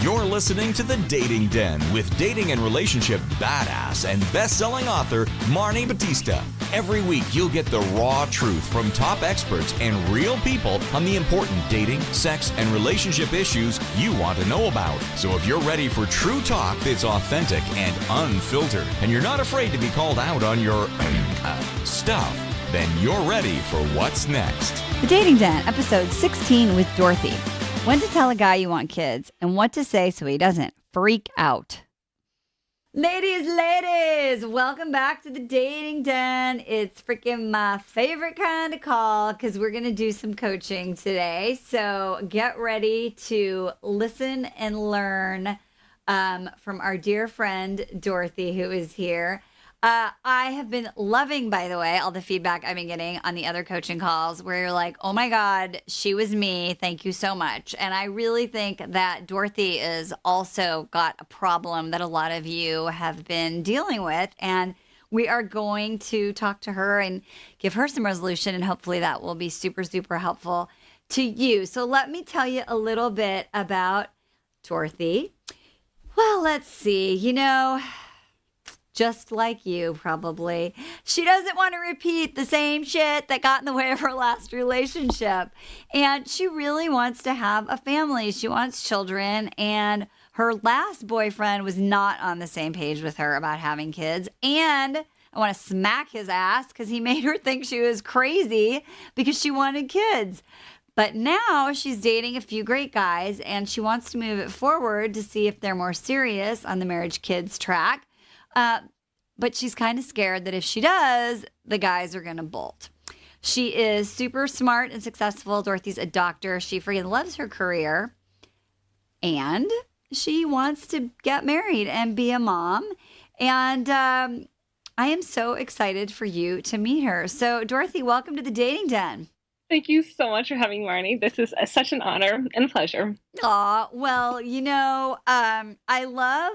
You're listening to The Dating Den with dating and relationship badass and best-selling author Marni Batista. Every week, you'll get the raw truth from top experts and real people on the important dating, sex, and relationship issues you want to know about. So if you're ready for true talk that's authentic and unfiltered, and you're not afraid to be called out on your stuff, then you're ready for what's next. The Dating Den, episode 16 with Dorothy. When to tell a guy you want kids and what to say so he doesn't freak out. Ladies, welcome back to the Dating Den. It's freaking my favorite kind of call because we're going to do some coaching today. So get ready to listen and learn from our dear friend Dorothy, who is here. I have been loving, by the way, all the feedback I've been getting on the other coaching calls where you're like, oh my God, she was me. Thank you so much. And I really think that Dorothy is also got a problem that a lot of you have been dealing with. And we are going to talk to her and give her some resolution. And hopefully that will be super, super helpful to you. So let me tell you a little bit about Dorothy. Well, let's see, just like you, probably. She doesn't want to repeat the same shit that got in the way of her last relationship. And she really wants to have a family. She wants children. And her last boyfriend was not on the same page with her about having kids. And I want to smack his ass because he made her think she was crazy because she wanted kids. But now she's dating a few great guys and she wants to move it forward to see if they're more serious on the marriage kids track. But she's kind of scared that if she does, the guys are going to bolt. She is super smart and successful. Dorothy's a doctor. She freaking loves her career. And she wants to get married and be a mom. And I am so excited for you to meet her. So, Dorothy, welcome to the Dating Den. Thank you so much for having me, Marni. This is such an honor and pleasure. Aw, well, I love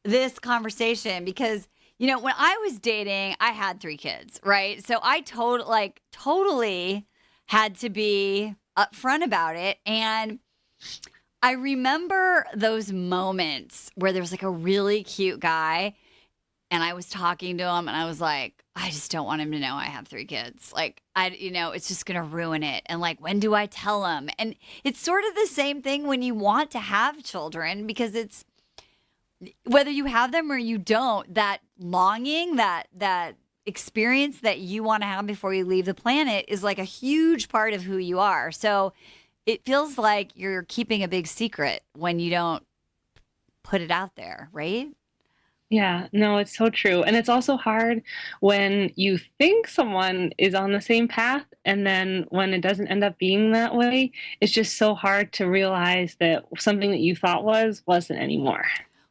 this conversation because, when I was dating, I had 3 kids, right? So I totally had to be upfront about it. And I remember those moments where there was like a really cute guy and I was talking to him and I was like, I just don't want him to know I have 3 kids. Like, it's just going to ruin it. And like, when do I tell him? And it's sort of the same thing when you want to have children because it's, whether you have them or you don't, that longing, that experience that you want to have before you leave the planet is like a huge part of who you are. So it feels like you're keeping a big secret when you don't put it out there, right? Yeah, no, it's so true. And it's also hard when you think someone is on the same path and then when it doesn't end up being that way, it's just so hard to realize that something that you thought wasn't anymore.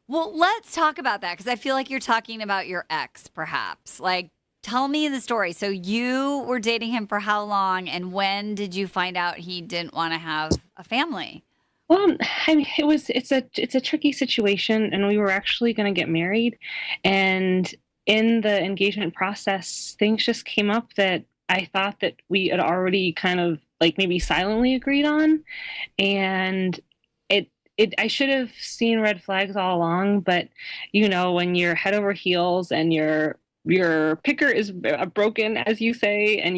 Well, let's talk about that because I feel like you're talking about your ex, perhaps. Like, tell me the story. So you were dating him for how long, and when did you find out he didn't want to have a family? Well, I mean, it's a tricky situation, and we were actually going to get married, and in the engagement process, things just came up that I thought that we had already kind of like maybe silently agreed on, and I should have seen red flags all along, but when you're head over heels and your picker is broken, as you say, and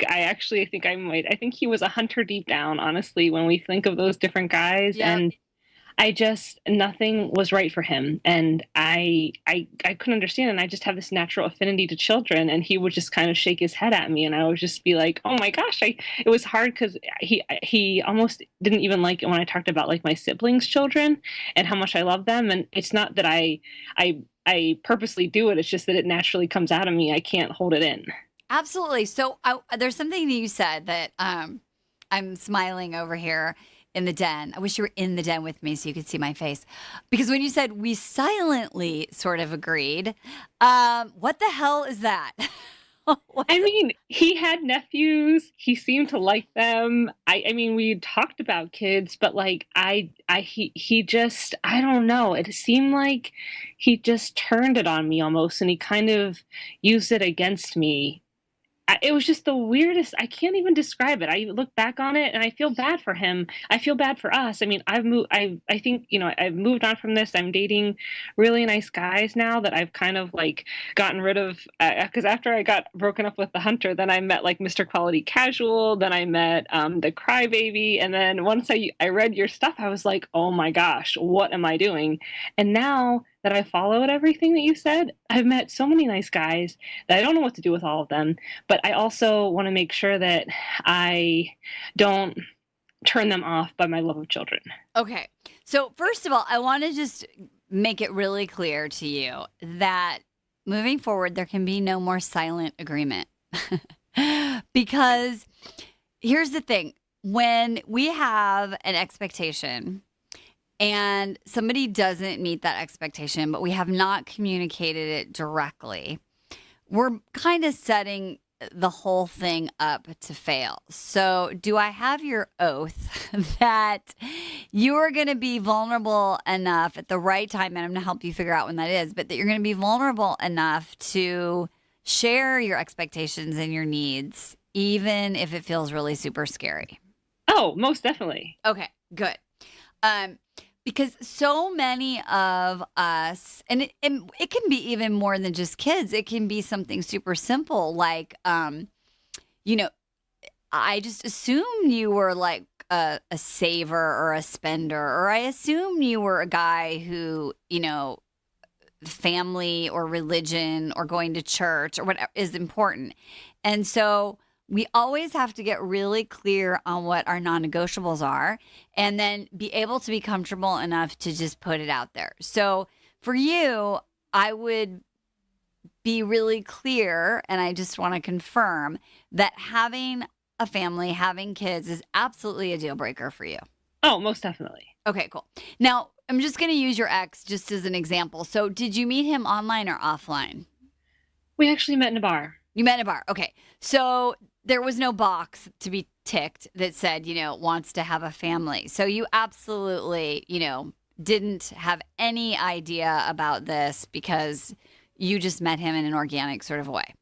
I think he was a hunter deep down, honestly, when we think of those different guys. Yep. And nothing was right for him. And I couldn't understand. And I just have this natural affinity to children. And he would just kind of shake his head at me. And I would just be like, oh my gosh, it was hard because he almost didn't even like it when I talked about like my siblings' children and how much I love them. And it's not that I purposely do it. It's just that it naturally comes out of me. I can't hold it in. Absolutely. So there's something that you said that I'm smiling over here. In the den. I wish you were in the den with me so you could see my face. Because when you said we silently sort of agreed, what the hell is that? I mean, he had nephews. He seemed to like them. I mean, we talked about kids, but like he just, I don't know. It seemed like he just turned it on me almost, and he kind of used it against me. it was just the weirdest. I can't even describe it. I look back on it and I feel bad for him. I feel bad for us. I mean, I've moved. I think I've moved on from this. I'm dating really nice guys now that I've kind of like gotten rid of. Because after I got broken up with the hunter, then I met like Mr. Quality Casual. Then I met the Crybaby, and then once I read your stuff, I was like, oh my gosh, what am I doing? And now that I followed everything that you said, I've met so many nice guys that I don't know what to do with all of them. But I also want to make sure that I don't turn them off by my love of children. Okay. So, first of all, I want to just make it really clear to you that moving forward, there can be no more silent agreement. Because here's the thing, when we have an expectation and somebody doesn't meet that expectation, but we have not communicated it directly, we're kind of setting the whole thing up to fail. So, do I have your oath that you are going to be vulnerable enough at the right time, and I'm going to help you figure out when that is, but that you're going to be vulnerable enough to share your expectations and your needs, even if it feels really super scary? Oh, most definitely. Okay, good. Because so many of us, and it can be even more than just kids. It can be something super simple, like, I just assumed you were like a saver or a spender, or I assumed you were a guy who, family or religion or going to church or whatever is important. And so we always have to get really clear on what our non-negotiables are, and then be able to be comfortable enough to just put it out there. So for you, I would be really clear, and I just want to confirm that having a family, having kids is absolutely a deal breaker for you. Oh, most definitely. Okay, cool. Now, I'm just going to use your ex just as an example. So did you meet him online or offline? We actually met in a bar. You met in a bar. Okay. So there was no box to be ticked that said, wants to have a family. So you absolutely, didn't have any idea about this because you just met him in an organic sort of way.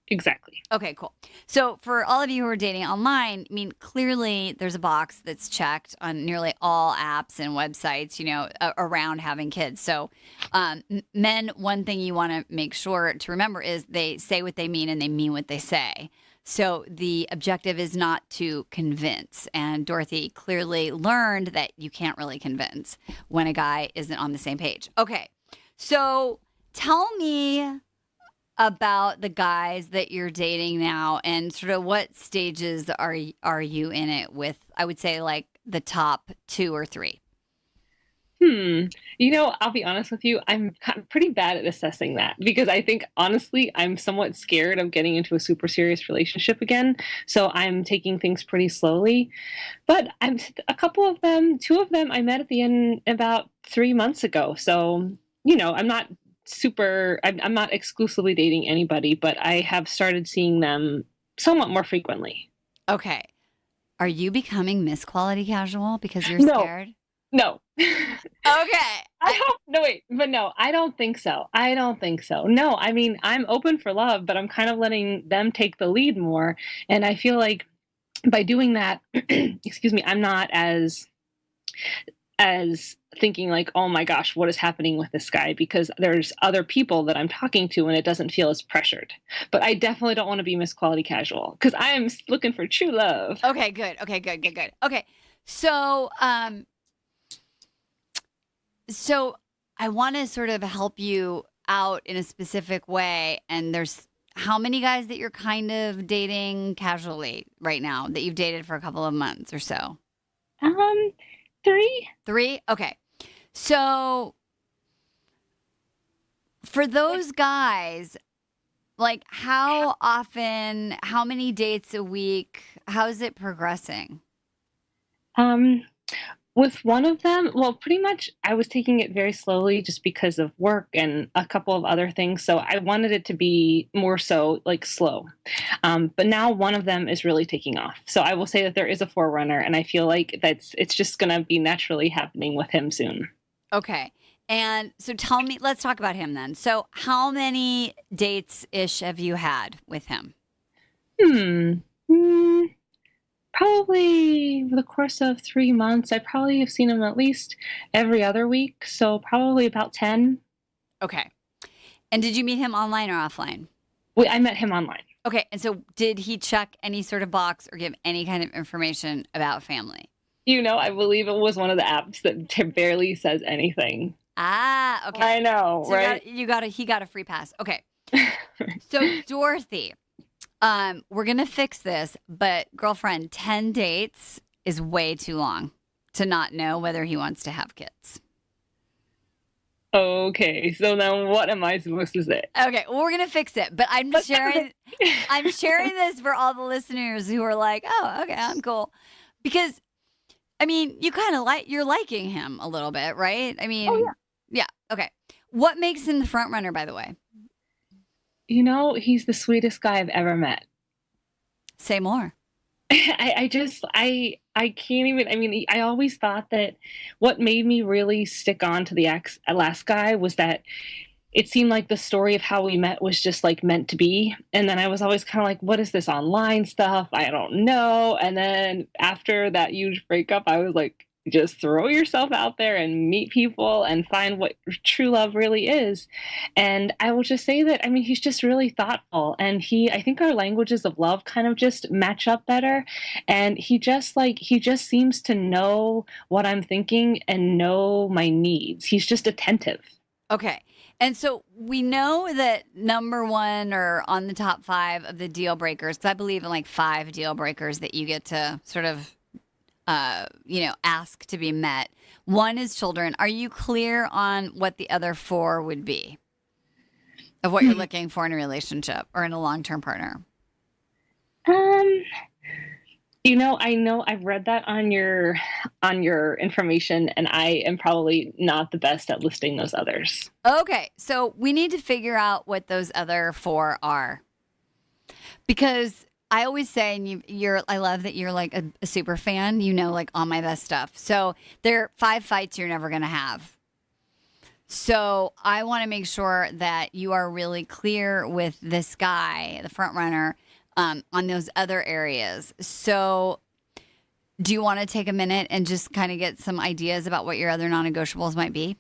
Exactly. Okay, cool. So for all of you who are dating online, clearly there's a box that's checked on nearly all apps and websites, around having kids. So men, one thing you want to make sure to remember is they say what they mean and they mean what they say. So the objective is not to convince. And Dorothy clearly learned that you can't really convince when a guy isn't on the same page. Okay, so tell me about the guys that you're dating now and sort of what stages are you in it with, I would say, like the top 2 or 3. I'll be honest with you. I'm pretty bad at assessing that because I think, honestly, I'm somewhat scared of getting into a super serious relationship again. So I'm taking things pretty slowly. But a couple of them, 2 of them I met at the end about 3 months ago. So, I'm not I'm not exclusively dating anybody, but I have started seeing them somewhat more frequently. Okay. Are you becoming Miss Quality Casual because you're scared? No. Okay. I don't think so. No, I'm open for love, but I'm kind of letting them take the lead more. And I feel like by doing that, excuse me, I'm not as thinking like, oh my gosh, what is happening with this guy? Because there's other people that I'm talking to and it doesn't feel as pressured. But I definitely don't want to be Miss Quality Casual because I am looking for true love. Okay, good. Okay, so I want to sort of help you out in a specific way. And there's how many guys that you're kind of dating casually right now that you've dated for a couple of months or so? 3. 3? Okay. So for those guys, like how often, how many dates a week, how is it progressing? With one of them, well, pretty much I was taking it very slowly just because of work and a couple of other things. So I wanted it to be more so like slow. But now one of them is really taking off. So I will say that there is a forerunner, and I feel like it's just going to be naturally happening with him soon. Okay. And so tell me, let's talk about him then. So how many dates-ish have you had with him? Hmm. Hmm. Probably over the course of 3 months, I probably have seen him at least every other week. So probably about 10. Okay. And did you meet him online or offline? I met him online. Okay. And so did he check any sort of box or give any kind of information about family? I believe it was one of the apps that barely says anything. Ah, okay. I know, So right? he got a free pass. Okay. So Dorothy, we're gonna fix this, but girlfriend, 10 dates is way too long to not know whether he wants to have kids. Okay, so then what am I supposed to say? Okay, well, we're gonna fix it, but I'm sharing this for all the listeners who are like, oh, okay, I'm cool. Because I mean, you kind of you're liking him a little bit, right? I mean, Oh, yeah. yeah, okay. What makes him the front runner, by the way? He's the sweetest guy I've ever met. Say more. I can't even. I mean, I always thought that what made me really stick on to the last guy was that it seemed like the story of how we met was just like meant to be. And then I was always kind of like, what is this online stuff? I don't know. And then after that huge breakup, I was like, just throw yourself out there and meet people and find what true love really is. And I will just say that, I mean, he's just really thoughtful. And I think our languages of love kind of just match up better. And he just seems to know what I'm thinking and know my needs. He's just attentive. Okay. And so we know that number one or on the top five of the deal breakers, because I believe in like 5 deal breakers that you get to sort of, ask to be met. One is children. Are you clear on what the other 4 would be of what you're looking for in a relationship or in a long-term partner? Um, I know I've read that on your information, and I am probably not the best at listing those others. Okay. So we need to figure out what those other 4 are. Because I always say, and I love that you're like a super fan, like all my best stuff. So there are 5 fights you're never going to have. So I want to make sure that you are really clear with this guy, the front runner, on those other areas. So do you want to take a minute and just kind of get some ideas about what your other non-negotiables might be?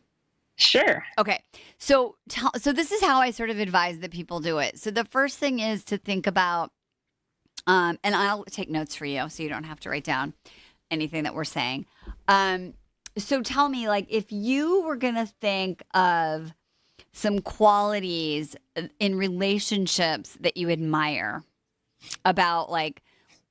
Sure. Okay. So this is how I sort of advise that people do it. So the first thing is to think about, and I'll take notes for you so you don't have to write down anything that we're saying. So tell me, like, if you were going to think of some qualities in relationships that you admire about, like,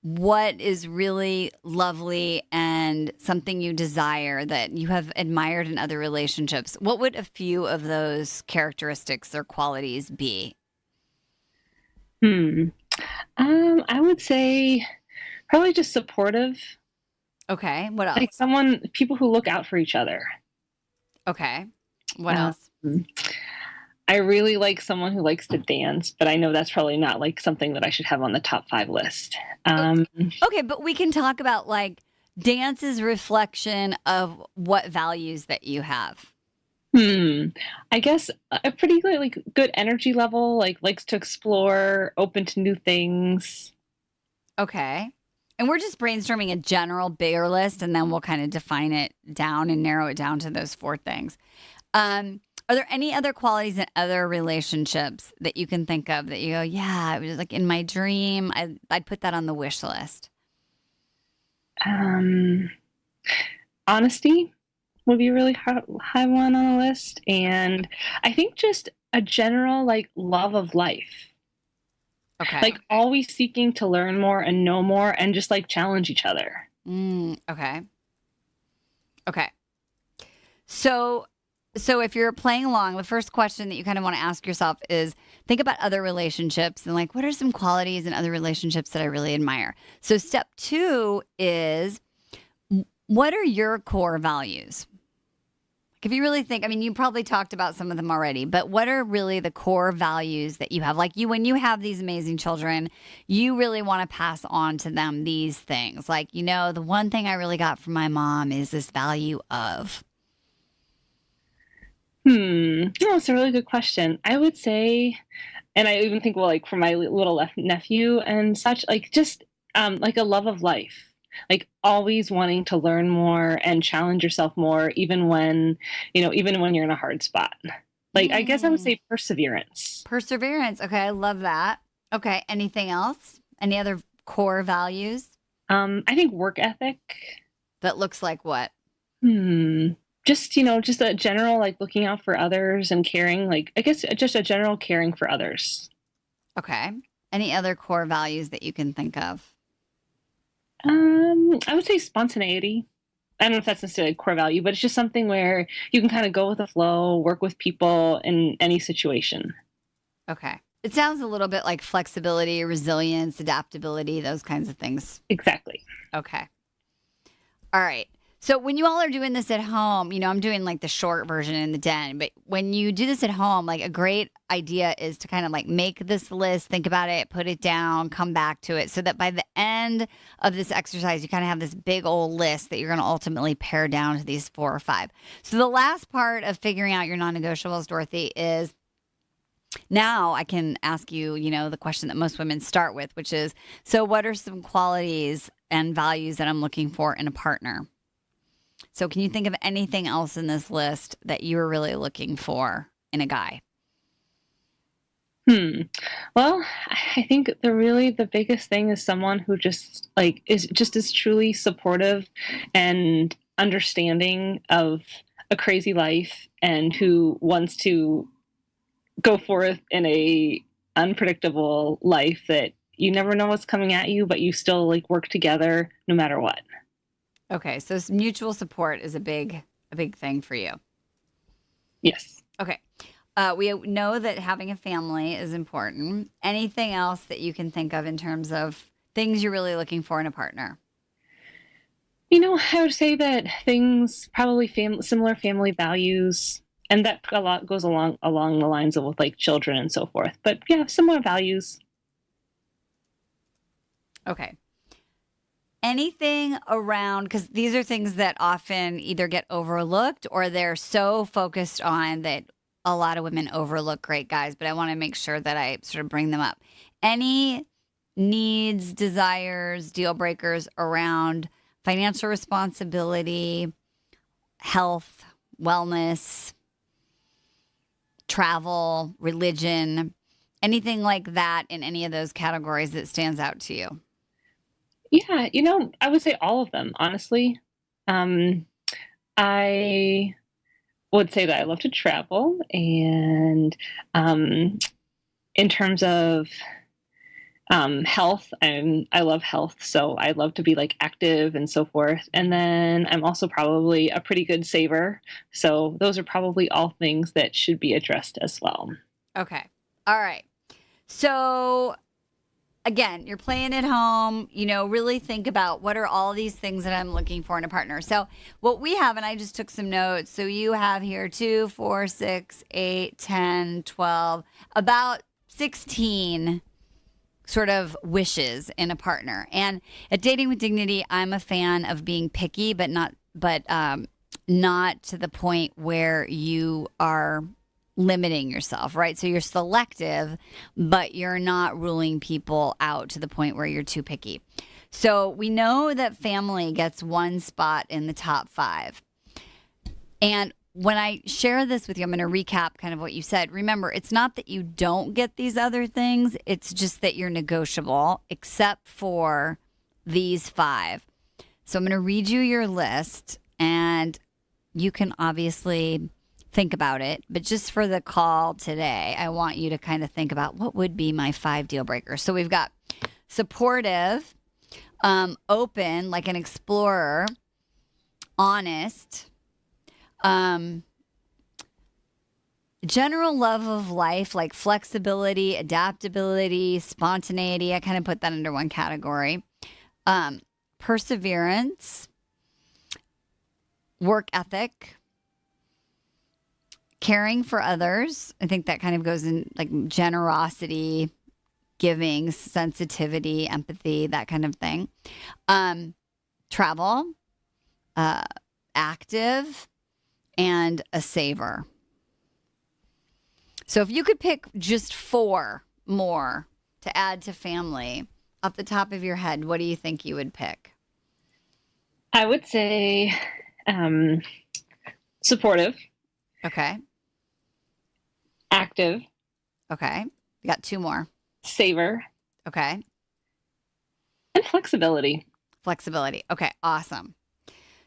what is really lovely and something you desire that you have admired in other relationships, what would a few of those characteristics or qualities be? I would say probably just supportive. Okay. What else? Like people who look out for each other. Okay. What else? I really like someone who likes to dance, but I know that's probably not like something that I should have on the top 5 list. Okay, but we can talk about like dance's reflection of what values that you have. I guess a pretty like good energy level, like likes to explore, open to new things. Okay. And we're just brainstorming a general bigger list, and then we'll kind of define it down and narrow it down to those 4 things. Are there any other qualities in other relationships that you can think of that you go, yeah, it was like in my dream, I'd put that on the wish list? Honesty would be a really high one on the list. And I think just a general like love of life. Okay. Like always seeking to learn more and know more and just like challenge each other. Okay. Okay. So if you're playing along, the first question that you kind of want to ask yourself is think about other relationships and like, what are some qualities in other relationships that I really admire? So step 2 is, what are your core values? If you really think, I mean, you probably talked about some of them already, but what are really the core values that you have? Like when you have these amazing children, you really want to pass on to them these things. Like, the one thing I really got from my mom is this value of. Oh, it's a really good question. I would say, and I even think, well, like for my little nephew and such, like just like a love of life, like always wanting to learn more and challenge yourself more, even when, even when you're in a hard spot. Like, I guess I would say perseverance. Perseverance. Okay, I love that. Okay, anything else? Any other core values? I think work ethic. That looks like what? Just, just a general, like looking out for others and caring, like, I guess just a general caring for others. Okay. Any other core values that you can think of? I would say spontaneity. I don't know if that's necessarily a core value, but it's just something where you can kind of go with the flow, work with people in any situation. Okay. It sounds a little bit like flexibility, resilience, adaptability, those kinds of things. Exactly. Okay. All right. So when you all are doing this at home, I'm doing like the short version in the den, but when you do this at home, like a great idea is to kind of like make this list, think about it, put it down, come back to it so that by the end of this exercise, you kind of have this big old list that you're going to ultimately pare down to these 4 or 5. So the last part of figuring out your non-negotiables, Dorothy, is now I can ask you, the question that most women start with, which is, so what are some qualities and values that I'm looking for in a partner? So can you think of anything else in this list that you're really looking for in a guy? Well, I think the biggest thing is someone who just like is truly supportive and understanding of a crazy life and who wants to go forth in a unpredictable life that you never know what's coming at you, but you still like work together no matter what. Okay, so mutual support is a big thing for you. Yes. Okay. We know that having a family is important. Anything else that you can think of in terms of things you're really looking for in a partner? I would say that things probably similar family values, and that a lot goes along the lines of with like children and so forth. But yeah, similar values. Okay. Anything around, because these are things that often either get overlooked or they're so focused on that a lot of women overlook great guys, but I want to make sure that I sort of bring them up. Any needs, desires, deal breakers around financial responsibility, health, wellness, travel, religion, anything like that in any of those categories that stands out to you? Yeah, I would say all of them, honestly. I would say that I love to travel, and in terms of health, I love health, so I love to be like active and so forth. And then I'm also probably a pretty good saver, so those are probably all things that should be addressed as well. Okay. All right. So again, you're playing at home, really think about what are all these things that I'm looking for in a partner. So what we have, and I just took some notes. So you have here 2, 4, 6, 8, 10, 12, about 16 sort of wishes in a partner. And at Dating with Dignity, I'm a fan of being picky, but not to the point where you are limiting yourself, right? So you're selective, but you're not ruling people out to the point where you're too picky. So we know that family gets 1 spot in the top 5. And when I share this with you, I'm going to recap kind of what you said. Remember, it's not that you don't get these other things. It's just that you're negotiable, except for these 5. So I'm going to read you your list, and you can obviously think about it. But just for the call today, I want you to kind of think about what would be my 5 deal breakers. So we've got supportive, open, like an explorer, honest, general love of life, like flexibility, adaptability, spontaneity. I kind of put that under one category. Perseverance, work ethic, caring for others. I think that kind of goes in like generosity, giving, sensitivity, empathy, that kind of thing. Travel, active, and a saver. So if you could pick just 4 more to add to family off the top of your head, what do you think you would pick? I would say supportive, Okay. active, Okay. You got 2 more. saver, Okay. and flexibility. Flexibility. Okay. Awesome.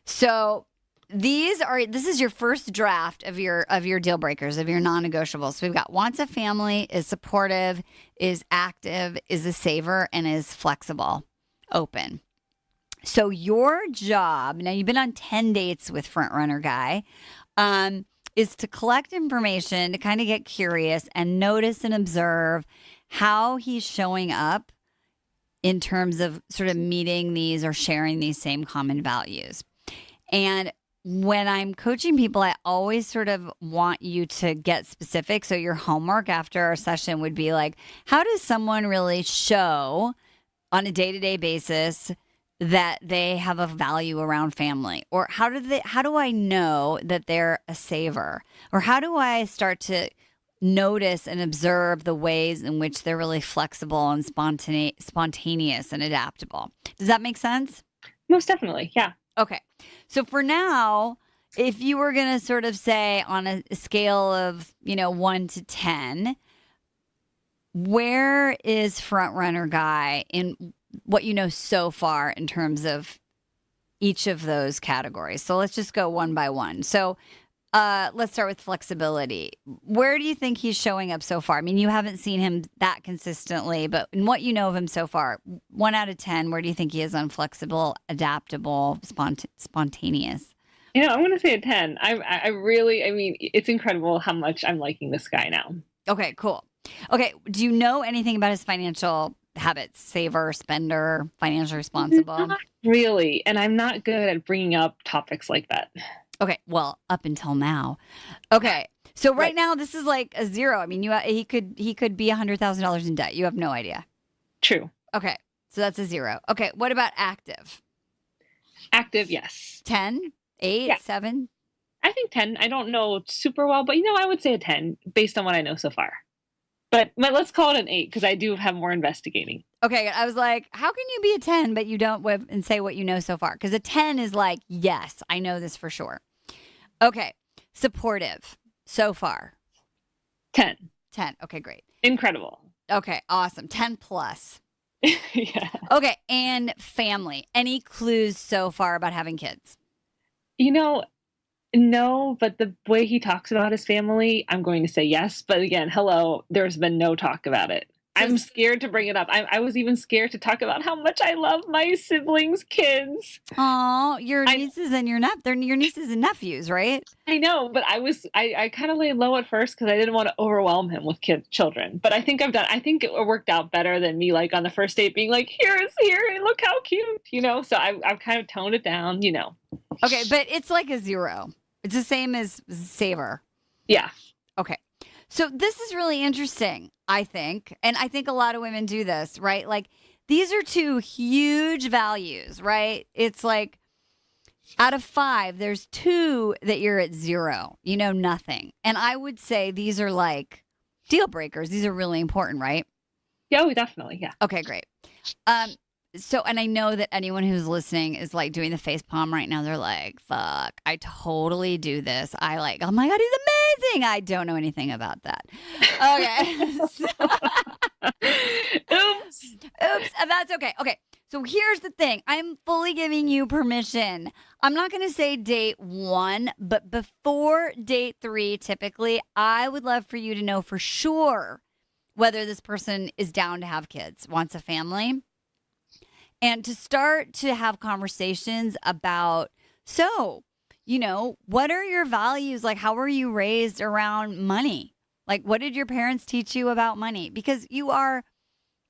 So this is your first draft of your deal breakers, of your non-negotiables. So we've got wants a family, is supportive, is active, is a saver, and is flexible, open. So your job, now you've been on 10 dates with Front Runner Guy, is to collect information, to kind of get curious and notice and observe how he's showing up in terms of sort of meeting these or sharing these same common values. And when I'm coaching people, I always sort of want you to get specific. So your homework after our session would be like, how does someone really show on a day-to-day basis that they have a value around family? Or how do I know that they're a saver? Or how do I start to notice and observe the ways in which they're really flexible and spontaneous and adaptable? Does that make sense? Most definitely. Yeah. Okay. So for now, if you were going to sort of say on a scale of, 1 to 10, where is Front Runner Guy in what you know so far in terms of each of those categories? So let's just go one by one. So let's start with flexibility. Where do you think he's showing up so far? I mean, you haven't seen him that consistently, but in what you know of him so far, 1 out of 10, where do you think he is on flexible, adaptable, spontaneous? I'm going to say a 10. I mean, it's incredible how much I'm liking this guy now. Okay, cool. Okay, do you know anything about his financial habits? Saver, spender, financially responsible? Not really. And I'm not good at bringing up topics like that. Okay, well, up until now. Okay, so right now this is like a 0. I mean, he could be $100,000 in debt. You have no idea. True. Okay, so that's a 0. Okay, what about active? Active, yes. 10, 8, Yeah. 7? I think 10. I don't know super well, but I would say a 10 based on what I know so far. But let's call it an 8 because I do have more investigating. Okay, I was like, how can you be a 10 but you don't and say what you know so far? Because a 10 is like, yes, I know this for sure. Okay, supportive so far. 10. 10. Okay, great. Incredible. Okay, awesome. 10 plus. Yeah. Okay, and family. Any clues so far about having kids? No, but the way he talks about his family, I'm going to say yes. But again, hello, there's been no talk about it. I'm scared to bring it up. I was even scared to talk about how much I love my siblings' kids. Oh, your nieces and they're your nieces and nephews, right? I know, but I kind of laid low at first because I didn't want to overwhelm him with children. But I think I think it worked out better than me like on the first date being like, here, look how cute, So I've kind of toned it down, Okay, but it's like a 0. It's the same as saver. Yeah. Okay. So this is really interesting, I think. And I think a lot of women do this, right? Like these are 2 huge values, right? It's like out of 5, there's 2 that you're at 0, nothing. And I would say these are like deal breakers. These are really important, right? Yeah, definitely. Yeah. Okay, great. So, and I know that anyone who's listening is like doing the face palm right now. They're like, fuck, I totally do this. Oh my God, he's amazing. I don't know anything about that. Okay. Oops. That's okay. Okay. So here's the thing. I'm fully giving you permission. I'm not going to say date 1, but before date 3, typically, I would love for you to know for sure whether this person is down to have kids, wants a family. And to start to have conversations about, what are your values? Like, how were you raised around money? Like, what did your parents teach you about money? Because you are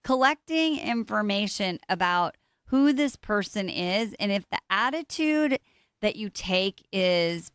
collecting information about who this person is. And if the attitude that you take is,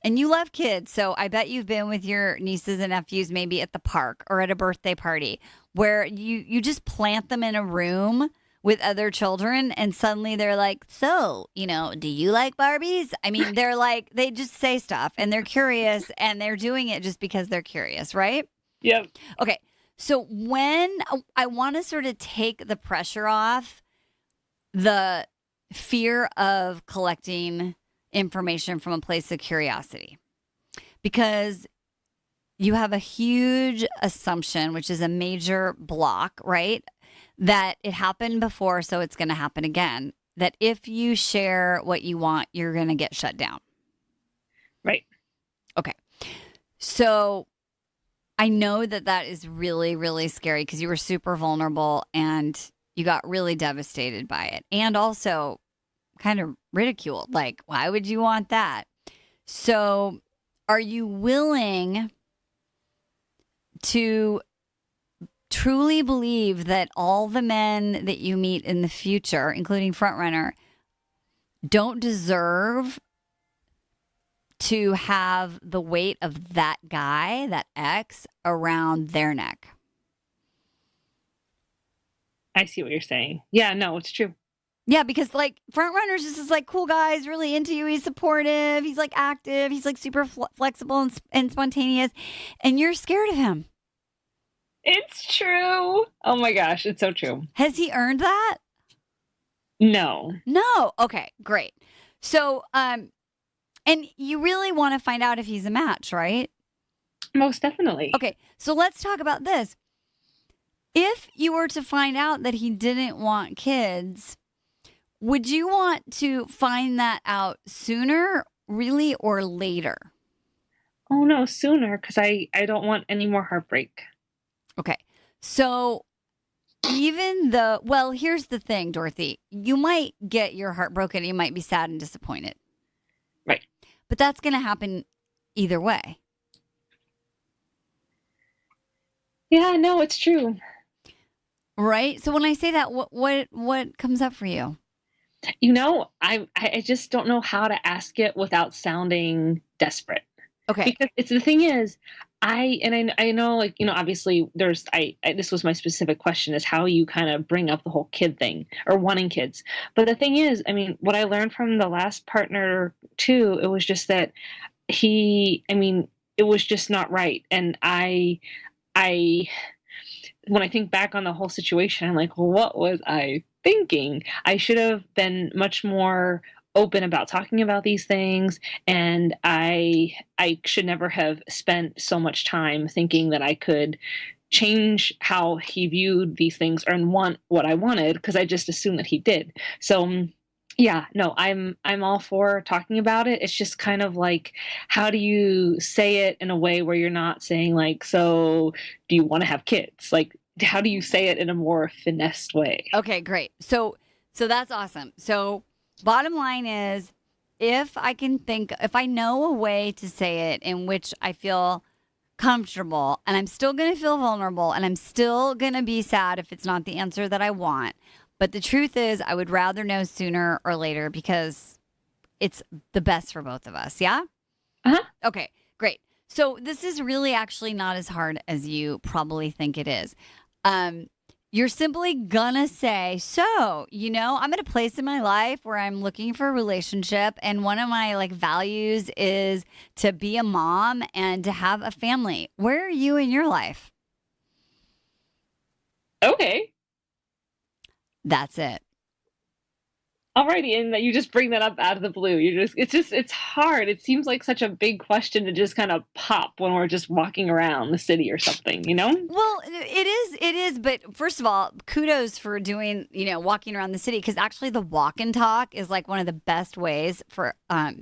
and you love kids, so I bet you've been with your nieces and nephews maybe at the park or at a birthday party where you just plant them in a room with other children and suddenly they're like, so, do you like Barbies? I mean, they're like, they just say stuff and they're curious and they're doing it just because they're curious, right? Yep. Okay. So when I want to sort of take the pressure off the fear of collecting information from a place of curiosity, because you have a huge assumption, which is a major block, right? That it happened before, so it's going to happen again. That if you share what you want, you're going to get shut down. Right. Okay. So I know that is really, really scary because you were super vulnerable and you got really devastated by it. And also kind of ridiculed. Like, why would you want that? So are you willing to truly believe that all the men that you meet in the future, including Frontrunner, don't deserve to have the weight of that guy, that ex, around their neck? I see what you're saying. Yeah, no, it's true. Yeah, because like Frontrunner's just this like cool guy. He's really into you. He's supportive. He's like active. He's like super flexible and spontaneous. And you're scared of him. It's true. Oh my gosh, it's so true. Has he earned that? No. No. Okay, great. So, and you really want to find out if he's a match, right? Most definitely. Okay, so let's talk about this. If you were to find out that he didn't want kids, would you want to find that out sooner, really, or later? Oh no, sooner, because I don't want any more heartbreak. Okay, so even though, well, here's the thing, Dorothy. You might get your heart broken. You might be sad and disappointed. Right. But that's going to happen either way. Yeah, no, it's true. Right? So when I say that, what comes up for you? You know, I just don't know how to ask it without sounding desperate. Okay. Because it's the thing is, I know, like, you know, obviously there's this was my specific question, is how you kind of bring up the whole kid thing or wanting kids. But the thing is, I mean, what I learned from the last partner too, it was just that it was just not right. And I when I think back on the whole situation, I'm like, well, what was I thinking? I should have been much more open about talking about these things, and I should never have spent so much time thinking that I could change how he viewed these things and want what I wanted, because I just assumed that he did. So yeah, no, I'm all for talking about it. It's just kind of like, how do you say it in a way where you're not saying like, so do you want to have kids? Like, how do you say it in a more finessed way? Okay, great. So that's awesome. So bottom line is, if I know a way to say it in which I feel comfortable, and I'm still going to feel vulnerable, and I'm still going to be sad if it's not the answer that I want. But the truth is, I would rather know sooner or later because it's the best for both of us. Yeah? Uh-huh. Okay, great. So this is really actually not as hard as you probably think it is. You're simply gonna say, so, you know, I'm at a place in my life where I'm looking for a relationship, and one of my like values is to be a mom and to have a family. Where are you in your life? Okay. That's it. Alrighty, and that you just bring that up out of the blue. It's hard. It seems like such a big question to just kind of pop when we're just walking around the city or something, you know? Well, it is. But first of all, kudos for doing, you know, walking around the city, because actually the walk and talk is like one of the best ways for a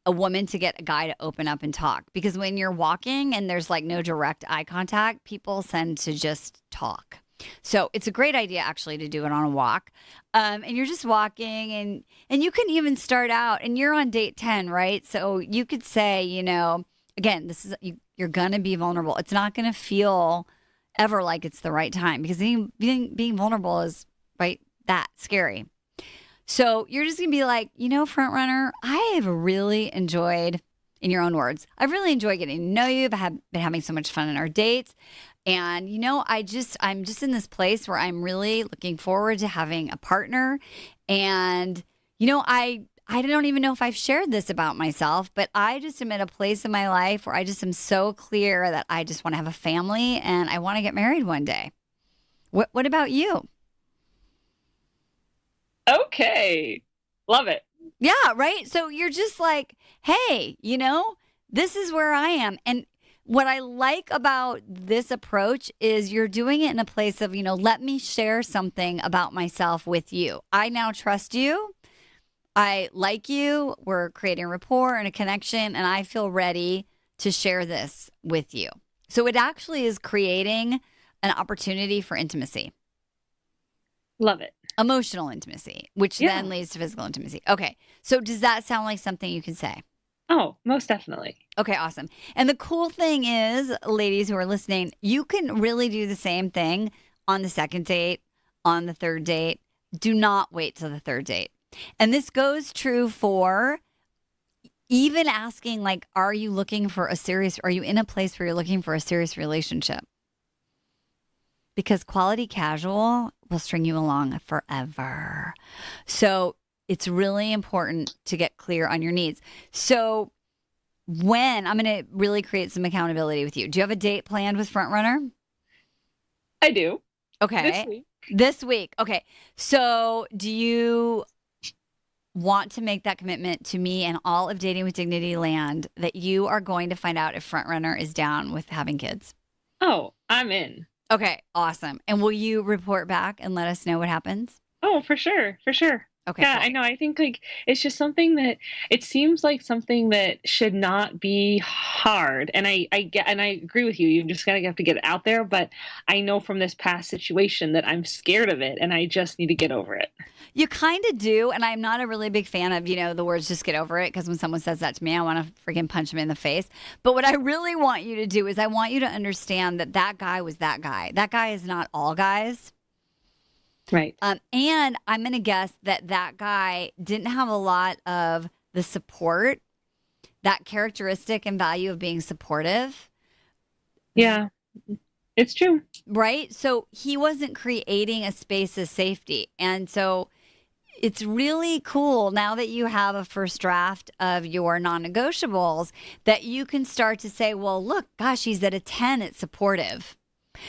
woman to get a guy to open up and talk. Because when you're walking and there's like no direct eye contact, people tend to just talk. So it's a great idea actually to do it on a walk. And you're just walking, and you can even start out, and you're on date 10, right? So you could say, you know, again, you're going to be vulnerable. It's not going to feel ever like it's the right time, because being vulnerable is right that scary. So you're just going to be like, you know, Frontrunner, I have really enjoyed, in your own words, I've really enjoyed getting to know you. I've been having so much fun in our dates. And, you know, I'm just in this place where I'm really looking forward to having a partner. And, you know, I I don't even know if I've shared this about myself, but I just am at a place in my life where I just am so clear that I just want to have a family and I want to get married one day. What about you? Okay. Love it. Yeah, right? So you're just like, hey, this is where I am. And what I like about this approach is you're doing it in a place of, let me share something about myself with you. I now trust you. I like you. We're creating rapport and a connection, and I feel ready to share this with you. So it actually is creating an opportunity for intimacy. Love it. Emotional intimacy, which then leads to physical intimacy. Okay. So does that sound like something you can say? Oh, most definitely. Okay, awesome. And the cool thing is, ladies who are listening, you can really do the same thing on the second date, on the third date. Do not wait till the third date. And this goes true for even asking, like, are you in a place where you're looking for a serious relationship? Because quality casual will string you along forever. So it's really important to get clear on your needs. So I'm going to really create some accountability with you. Do you have a date planned with Frontrunner? I do. Okay. This week. Okay. So do you want to make that commitment to me and all of Dating with Dignity land that you are going to find out if Frontrunner is down with having kids? Oh, I'm in. Okay, awesome. And will you report back and let us know what happens? Oh, for sure. For sure. Okay. Yeah, cool. I know. I think it's just something that it seems like something that should not be hard. And I agree with you. You just gotta have to get it out there. But I know from this past situation that I'm scared of it and I just need to get over it. You kind of do. And I'm not a really big fan of, the words just get over it. Because when someone says that to me, I want to freaking punch them in the face. But what I really want you to do is I want you to understand that guy was that guy. That guy is not all guys. Right. And I'm going to guess that guy didn't have a lot of the support, that characteristic and value of being supportive. Yeah, it's true. Right? So he wasn't creating a space of safety. And so it's really cool now that you have a first draft of your non-negotiables that you can start to say, well, look, gosh, he's at a 10, it's supportive.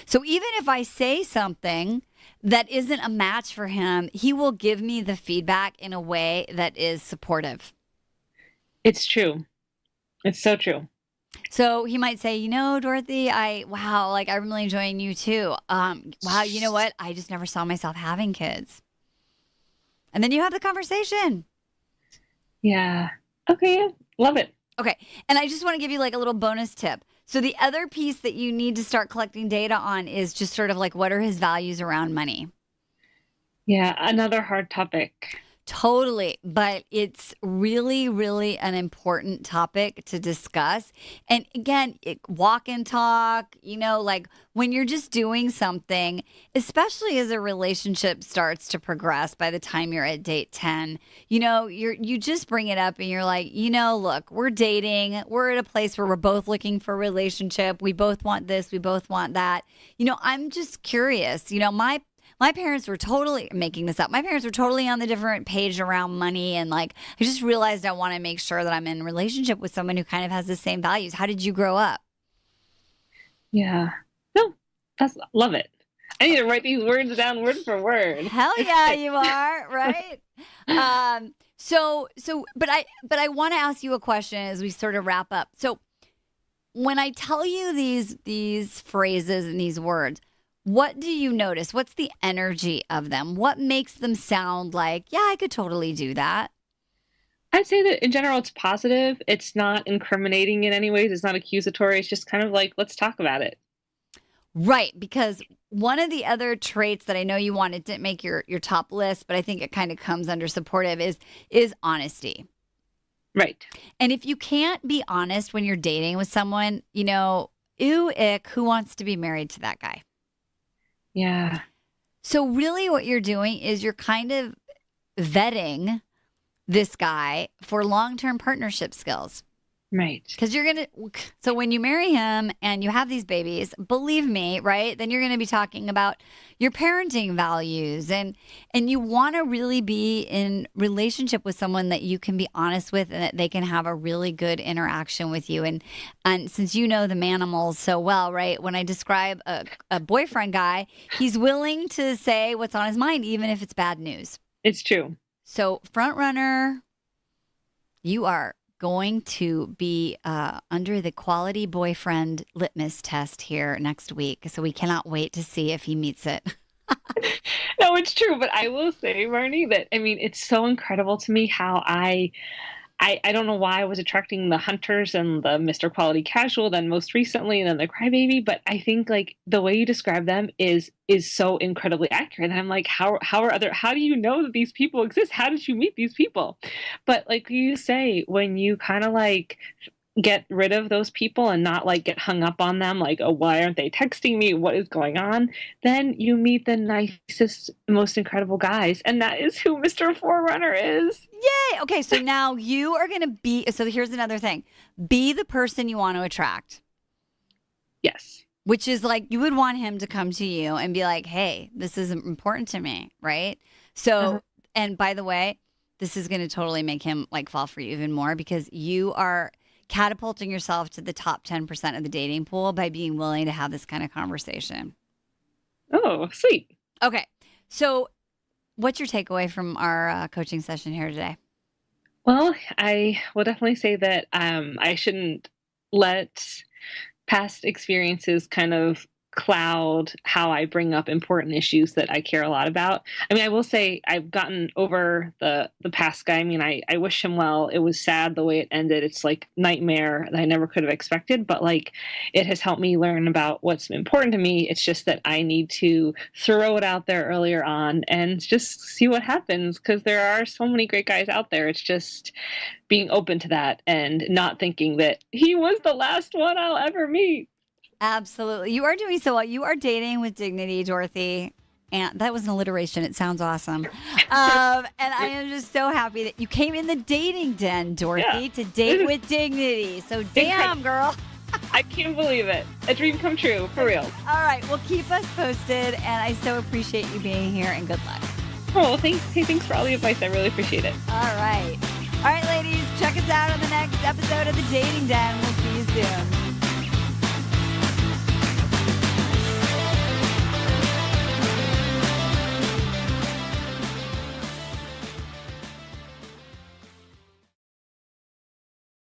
So even if I say something that isn't a match for him, he will give me the feedback in a way that is supportive. It's true. It's so true. So he might say, Dorothy, I'm really enjoying you too. Wow, you know what? I just never saw myself having kids. And then you have the conversation. Yeah. Okay. Yeah. Love it. Okay. And I just want to give you like a little bonus tip. So the other piece that you need to start collecting data on is just sort of like, what are his values around money? Yeah. Another hard topic. Totally. But it's really, really an important topic to discuss. And again, walk and talk, like when you're just doing something, especially as a relationship starts to progress by the time you're at date 10, you just bring it up and you're like, look, we're dating. We're at a place where we're both looking for a relationship. We both want this. We both want that. I'm just curious, my parents were totally making this up. My parents were totally on the different page around money. And I just realized I want to make sure that I'm in a relationship with someone who kind of has the same values. How did you grow up? Yeah. No, love it. I need to write these words down word for word. Hell yeah, you are, right? But I want to ask you a question as we sort of wrap up. So when I tell you these phrases and these words, what do you notice? What's the energy of them? What makes them sound like, yeah, I could totally do that? I'd say that in general, it's positive. It's not incriminating in any ways. It's not accusatory. It's just kind of like, let's talk about it. Right. Because one of the other traits that I know you wanted didn't make your top list, but I think it kind of comes under supportive is honesty. Right. And if you can't be honest when you're dating with someone, ew, ick, who wants to be married to that guy? Yeah. So really what you're doing is you're kind of vetting this guy for long-term partnership skills. Right. Because so when you marry him and you have these babies, believe me, right? Then you're going to be talking about your parenting values and you want to really be in relationship with someone that you can be honest with and that they can have a really good interaction with you. And since you know the MANimals so well, right? When I describe a boyfriend guy, he's willing to say what's on his mind, even if it's bad news. It's true. So front runner, you are going to be under the quality boyfriend litmus test here next week. So we cannot wait to see if he meets it. No, it's true. But I will say, Marni, that I mean, it's so incredible to me how I don't know why I was attracting the hunters and the Mr. Quality Casual, then most recently, and then the crybaby. But I think like the way you describe them is so incredibly accurate. And I'm like, how do you know that these people exist? How did you meet these people? But like you say, when you kind of like get rid of those people and not like get hung up on them, like, oh, why aren't they texting me? What is going on? Then you meet the nicest, most incredible guys. And that is who Mr. Forerunner is. Yay! Okay, so now you are going to be, so here's another thing. Be the person you want to attract. Yes. Which is like, you would want him to come to you and be like, hey, this is important to me, right? So, and by the way, this is going to totally make him like fall for you even more because you are catapulting yourself to the top 10% of the dating pool by being willing to have this kind of conversation. Oh, sweet. Okay. So what's your takeaway from our coaching session here today? Well, I will definitely say that I shouldn't let past experiences kind of cloud how I bring up important issues that I care a lot about. I mean, I will say I've gotten over the past guy. I mean, I wish him well. It was sad the way it ended. It's like nightmare that I never could have expected, but like it has helped me learn about what's important to me. It's just that I need to throw it out there earlier on and just see what happens because there are so many great guys out there. It's just being open to that and not thinking that he was the last one I'll ever meet. Absolutely. You are doing so well. You are dating with dignity, Dorothy. And that was an alliteration. It sounds awesome. And I am just so happy that you came in the dating den, Dorothy, to date with dignity. So damn, girl. I can't believe it. A dream come true, for real. All right. Well, keep us posted. And I so appreciate you being here and good luck. Oh, thanks. Hey, thanks for all the advice. I really appreciate it. All right. All right, ladies. Check us out on the next episode of the Dating Den. We'll see you soon.